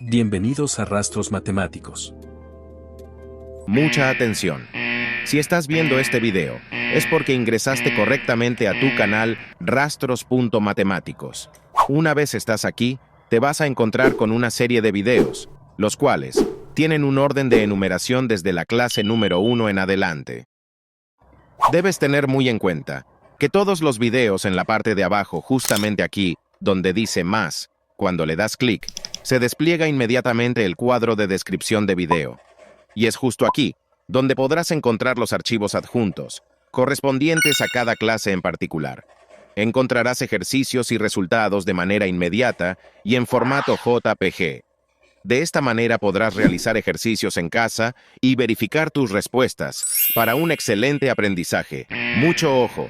Bienvenidos a Rastros Matemáticos. Mucha atención. Si estás viendo este video, es porque ingresaste correctamente a tu canal Rastros.matemáticos. Una vez estás aquí, te vas a encontrar con una serie de videos, los cuales tienen un orden de enumeración desde la clase número 1 en adelante. Debes tener muy en cuenta que todos los videos en la parte de abajo, justamente aquí, donde dice más, cuando le das clic, se despliega inmediatamente el cuadro de descripción de video. Y es justo aquí, donde podrás encontrar los archivos adjuntos, correspondientes a cada clase en particular. Encontrarás ejercicios y resultados de manera inmediata y en formato JPG. De esta manera podrás realizar ejercicios en casa y verificar tus respuestas para un excelente aprendizaje. Mucho ojo.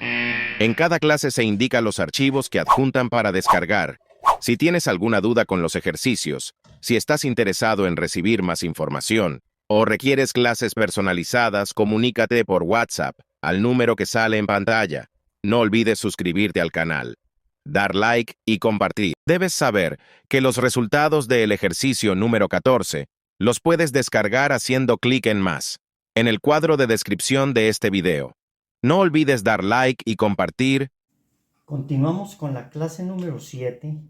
En cada clase se indica los archivos que adjuntan para descargar. Si tienes alguna duda con los ejercicios, si estás interesado en recibir más información o requieres clases personalizadas, comunícate por WhatsApp al número que sale en pantalla. No olvides suscribirte al canal, dar like y compartir. Debes saber que los resultados del ejercicio número 14 los puedes descargar haciendo clic en más, en el cuadro de descripción de este video. No olvides dar like y compartir. Continuamos con la clase número 7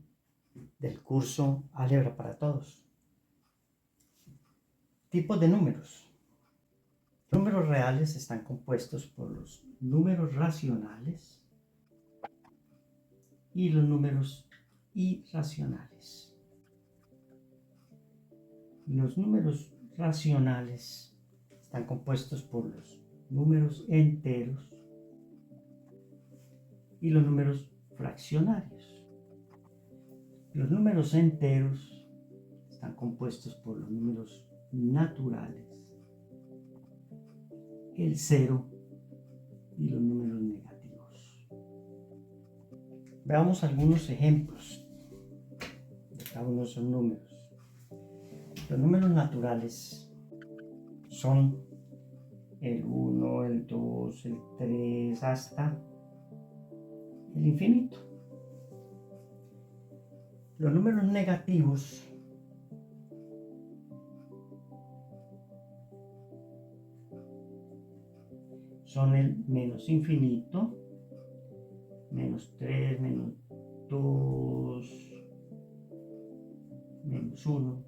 del curso Álgebra para Todos. Tipos de números. Los números reales están compuestos por los números racionales y los números irracionales. Los números racionales están compuestos por los números enteros y los números fraccionarios. Los números enteros están compuestos por los números naturales, el cero y los números negativos. Veamos algunos ejemplos de cada uno de esos números. Los números naturales son el 1, el 2, el 3 hasta el infinito. Los números negativos son el menos infinito, menos 3, menos 2, menos 1.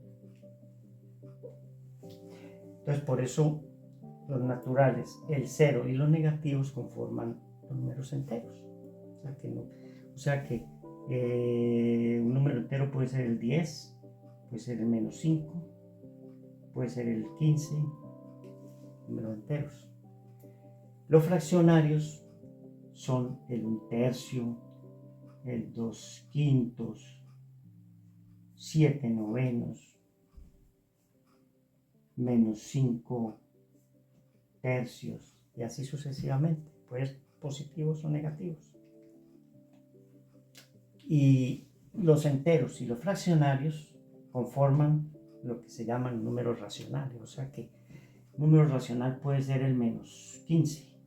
Entonces, por eso los naturales, el 0 y los negativos conforman los números enteros. O sea que un número entero puede ser el 10, puede ser el menos 5, puede ser el 15, números enteros. Los fraccionarios son el 1/3, el 2/5, 7/9, menos 5/3 y así sucesivamente, pues positivos o negativos. Y los enteros y los fraccionarios conforman lo que se llaman números racionales, o sea que número racional puede ser el menos 15,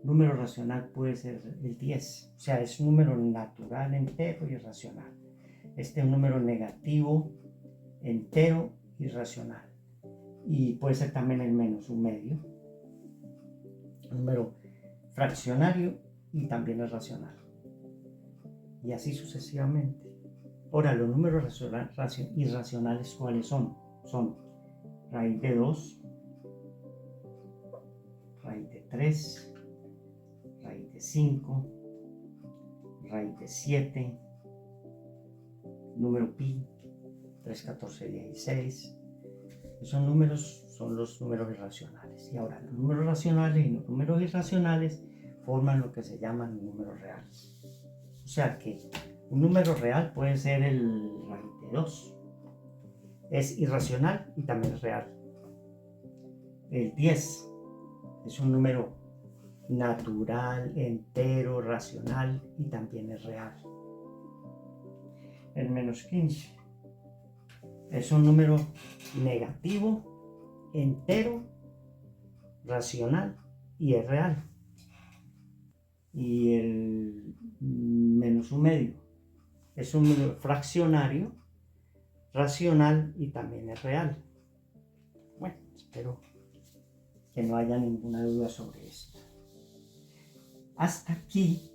número racional puede ser el 10, o sea, es un número natural, entero y racional. Este es un número negativo, entero y racional. Y puede ser también el menos, un medio, un número fraccionario y también es racional. Y así sucesivamente. Ahora, los números irracionales, ¿cuáles son? Son raíz de 2, raíz de 3, raíz de 5, raíz de 7, número pi, 3, 14, 16. Esos números son los números irracionales. Y ahora, los números racionales y los números irracionales forman lo que se llaman números reales. O sea que un número real puede ser el raíz de 2. Es irracional y también es real. El 10 es un número natural, entero, racional y también es real. El menos 15 es un número negativo, entero, racional y es real. Y el menos un medio es un número fraccionario, racional y también es real. Bueno, espero que no haya ninguna duda sobre esto. Hasta aquí,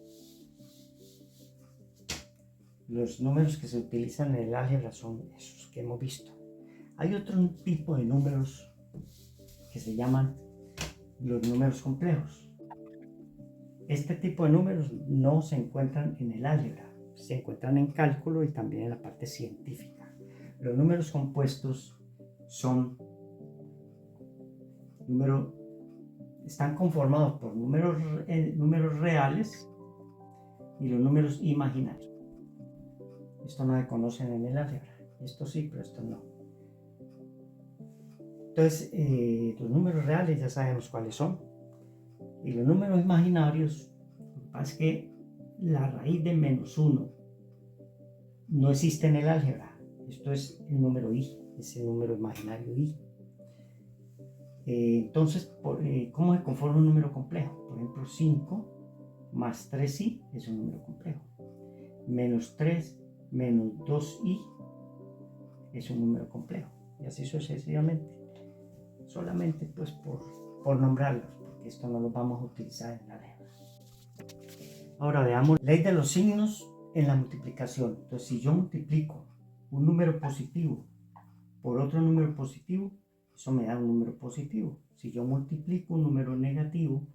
los números que se utilizan en el álgebra son esos que hemos visto. Hay otro tipo de números que se llaman los números complejos. Este tipo de números no se encuentran en el álgebra, se encuentran en cálculo y también en la parte científica. Los números compuestos están conformados por números reales y los números imaginarios. Esto no se conocen en el álgebra, esto sí, pero esto no. Entonces, los números reales ya sabemos cuáles son. Y los números imaginarios, lo que pasa es que la raíz de -1 no existe en el álgebra. Esto es el número i, es el número imaginario i. Entonces, ¿cómo se conforma un número complejo? Por ejemplo, 5 más 3i es un número complejo. -3 menos 2i es un número complejo. Y así sucesivamente. Solamente pues por nombrarlos, porque esto no lo vamos a utilizar en la álgebra. Ahora veamos ley de los signos en la multiplicación. Entonces, si yo multiplico un número positivo por otro número positivo, eso me da un número positivo. Si yo multiplico un número negativo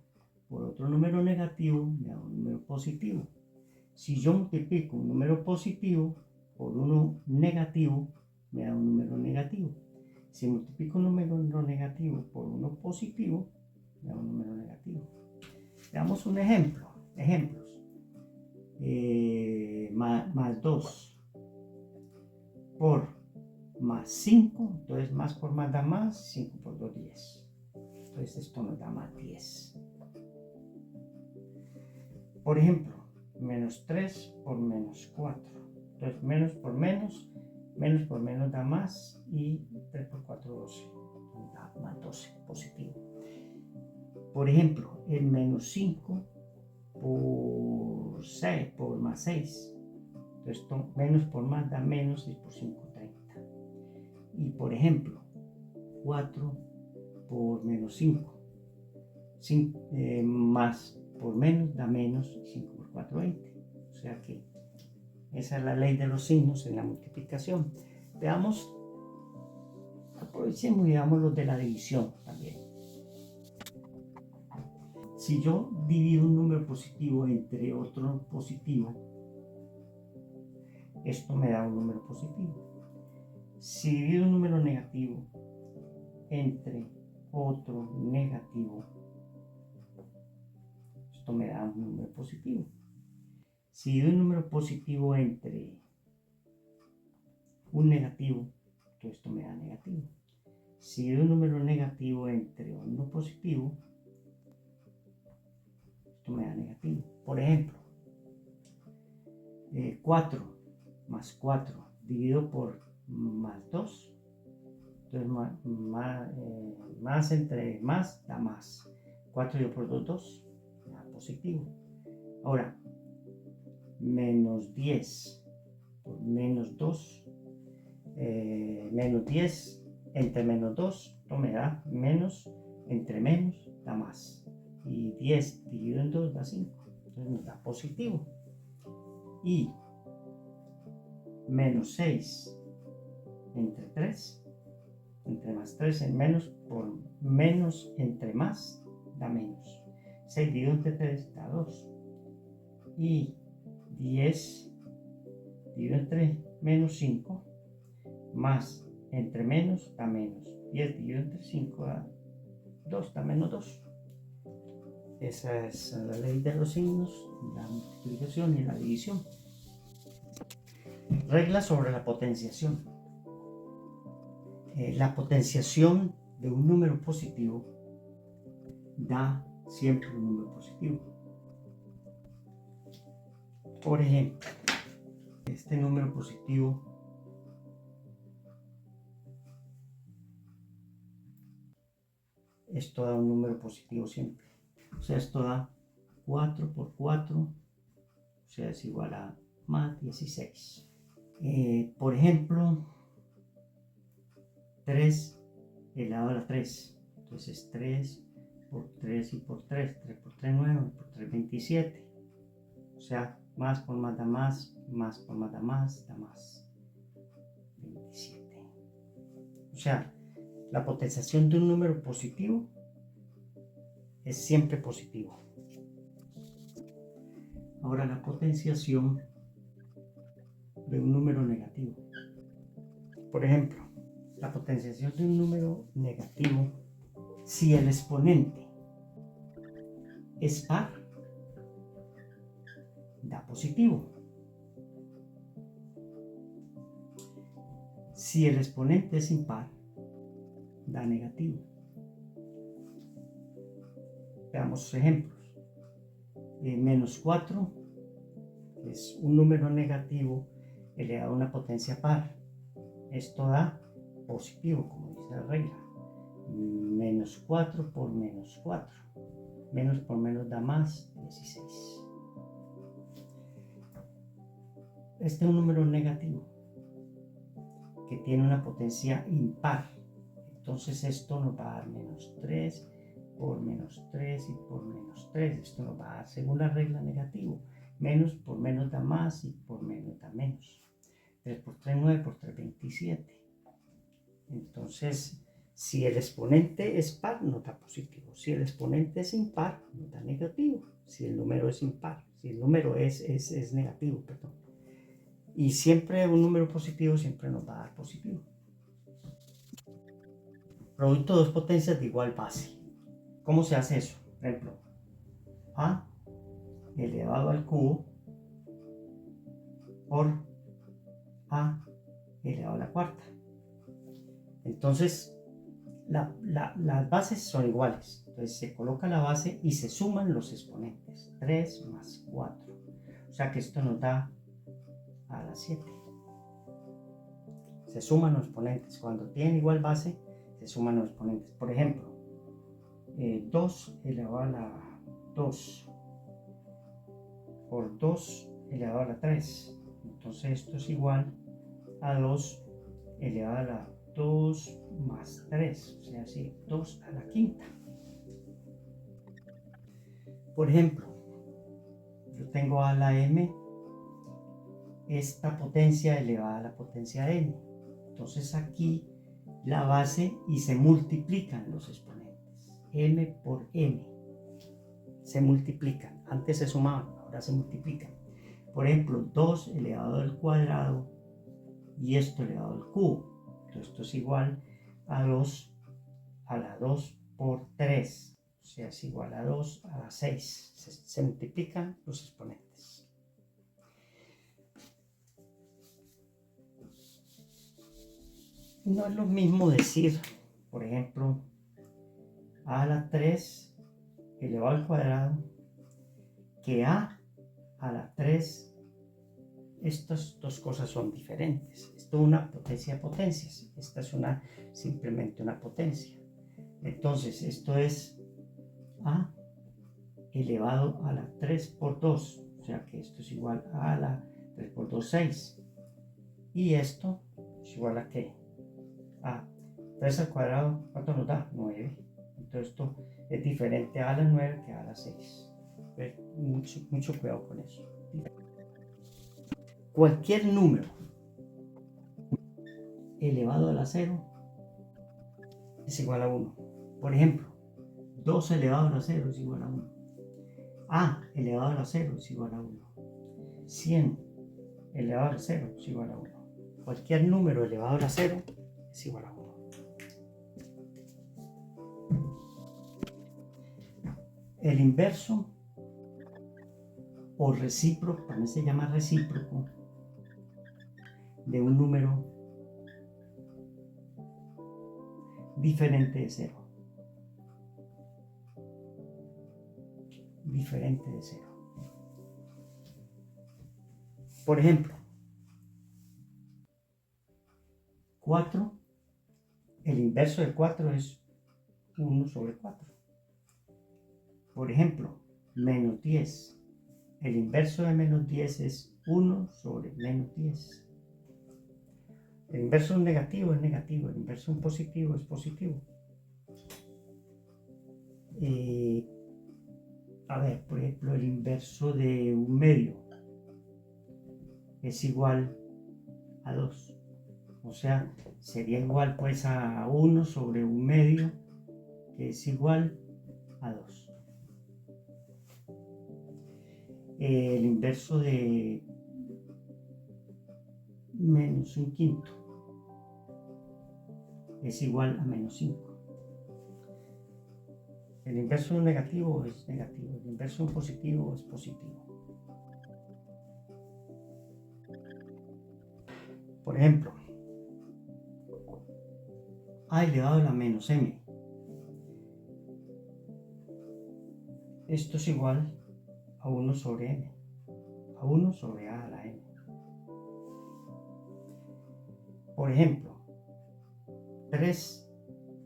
por otro número negativo, me da un número positivo. Si yo multiplico un número positivo por uno negativo, me da un número negativo. Si multiplico un número negativo por uno positivo, me da un número negativo. Veamos un ejemplo. Ejemplos. Más 2 por más 5. Entonces, más por más da más. 5 por 2, 10. Entonces, esto nos da más 10. Por ejemplo, -3 por -4. Entonces, menos por menos da más, y 3 por 4, 12, da más 12, positivo. Por ejemplo, el -5 por 6, por más 6. Entonces, menos por más da menos, y por 5, 30. Y por ejemplo, 4 por -5. Más por menos da menos, y 5 por 4, 20. O sea que esa es la ley de los signos en la multiplicación. Veamos, aprovechemos y veamos los de la división también. Si yo divido un número positivo entre otro positivo, esto me da un número positivo. Si divido un número negativo entre otro negativo, esto me da un número positivo. Si divido un número positivo entre un negativo, todo esto me da negativo. Si divido un número negativo entre uno positivo, esto me da negativo. Por ejemplo, 4 más 4 dividido por más 2, entonces más entre más da más. 4 dividido por 2, 2, da positivo. Ahora, menos 10 por menos 2, menos 10 entre menos 2, esto me da menos, entre menos da más. Y 10 dividido en 2 da 5, entonces nos da positivo. Y menos 6 entre 3, entre más 3 en menos, por menos entre más da menos. 6 dividido entre 3 da 2. Y 10 dividido entre menos 5, más entre menos da menos. 10 dividido entre 5 da 2, da menos 2. Esa es la ley de los signos, la multiplicación y la división. Regla sobre la potenciación. La potenciación de un número positivo da siempre un número positivo. Por ejemplo, este número positivo esto da un número positivo siempre. O sea, esto da 4 por 4, o sea, es igual a más 16. Por ejemplo, 3 elevado a la 3. Entonces 3 por 3 y por 3. 3 por 3, 9, por 3, 27. O sea, más por más da más, más por más da más, 27. O sea, la potenciación de un número positivo es siempre positivo. Ahora la potenciación de un número negativo. Por ejemplo, la potenciación de un número negativo, si el exponente es par, da positivo. Si el exponente es impar, da negativo. Veamos ejemplos. Menos 4 es un número negativo elevado a una potencia par. Esto da positivo, como dice la regla. Menos 4 por menos 4. Menos por menos da más, 16. Este es un número negativo que tiene una potencia impar. Entonces esto nos va a dar menos 3 por menos 3 y por menos 3. Esto nos va a dar, según la regla, negativo. Menos por menos da más y por menos da menos. 3 por 3, 9, por 3, 27. Entonces, si el exponente es par, nos da positivo. Si el exponente es impar, nos da negativo. Si el número es impar, si el número es negativo, perdón. Y siempre un número positivo siempre nos va a dar positivo. Producto de dos potencias de igual base. ¿Cómo se hace eso? Por ejemplo, a elevado al cubo por a elevado a la cuarta. Entonces, las bases son iguales. Entonces se coloca la base y se suman los exponentes. 3 más 4. O sea que esto nos da a la 7. Se suman los exponentes. Cuando tienen igual base, se suman los exponentes. Por ejemplo, 2 elevado a la 2 por 2 elevado a la 3. Entonces esto es igual a 2 elevado a la 2 más 3, o sea, así, 2 a la quinta. Por ejemplo, yo tengo a la m, esta potencia elevada a la potencia n. Entonces aquí la base y se multiplican los exponentes. M por m. Se multiplican. Antes se sumaban, ahora se multiplican. Por ejemplo, 2 elevado al cuadrado y esto elevado al cubo. Entonces esto es igual a 2 a la 2 por 3. O sea, es igual a 2 a la 6. Se multiplican los exponentes. No es lo mismo decir, por ejemplo, a la 3 elevado al cuadrado que a la 3. Estas dos cosas son diferentes. Esto es una potencia de potencias. Esta es simplemente una potencia. Entonces, esto es a elevado a la 3 por 2. O sea que esto es igual a la 3 por 2, 6. Y esto es igual a ¿qué? A 3 al cuadrado, ¿cuánto nos da? 9. Entonces esto es diferente a la 9 que a la 6. Mucho cuidado con eso. Cualquier número elevado a la 0 es igual a 1. Por ejemplo, 2 elevado a la 0 es igual a 1. A elevado a la 0 es igual a 1. 100 elevado a la 0 es igual a 1. Cualquier número elevado a la 0 es igual a 1. El inverso o recíproco, también se llama recíproco, de un número diferente de 0. Diferente de 0. Por ejemplo, 4, el inverso de 4 es 1 sobre 4. Por ejemplo, menos 10. El inverso de menos 10 es 1 sobre menos 10. El inverso de un negativo es negativo, el inverso de un positivo es positivo. A ver, por ejemplo, el inverso de un medio es igual a 2. O sea, sería igual pues a 1 sobre un medio, que es igual a 2. El inverso de menos un quinto es igual a menos 5. El inverso de un negativo es negativo, el inverso de un positivo es positivo. Por ejemplo, a elevado a la menos m. Esto es igual a 1 sobre m, a 1 sobre a la m. Por ejemplo, 3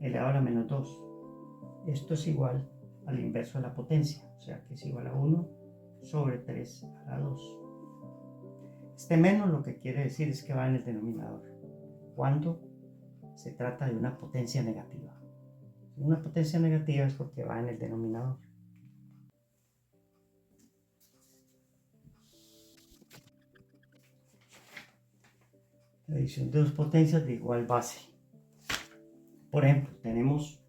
elevado a la menos 2. Esto es igual al inverso de la potencia, o sea que es igual a 1 sobre 3 a la 2. Este menos lo que quiere decir es que va en el denominador, cuando se trata de una potencia negativa. Una potencia negativa es porque va en el denominador. La adición de dos potencias de igual base. Por ejemplo, tenemos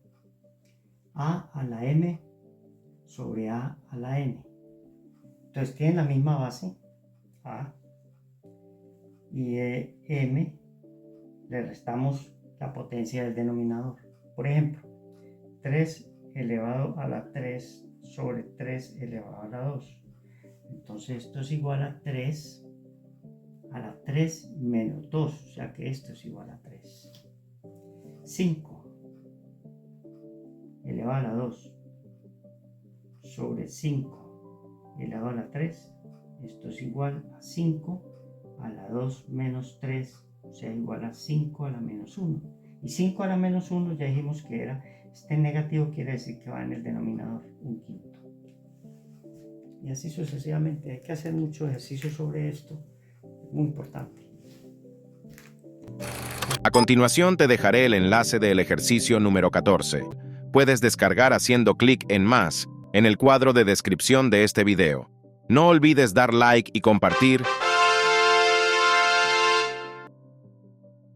a la m sobre a la n. Entonces tienen la misma base, a, y m le restamos la potencia del denominador. Por ejemplo, 3 elevado a la 3 sobre 3 elevado a la 2. Entonces esto es igual a 3 a la 3 menos 2, o sea que esto es igual a 3. 5 elevado a la 2 sobre 5 elevado a la 3, esto es igual a 5 a la 2 menos 3, o sea igual a 5 a la menos 1. Y 5 a la menos 1 ya dijimos que era, este negativo quiere decir que va en el denominador, un quinto. Y así sucesivamente, hay que hacer mucho ejercicio sobre esto, es muy importante. A continuación te dejaré el enlace del ejercicio número 14. Puedes descargar haciendo clic en más en el cuadro de descripción de este video. No olvides dar like y compartir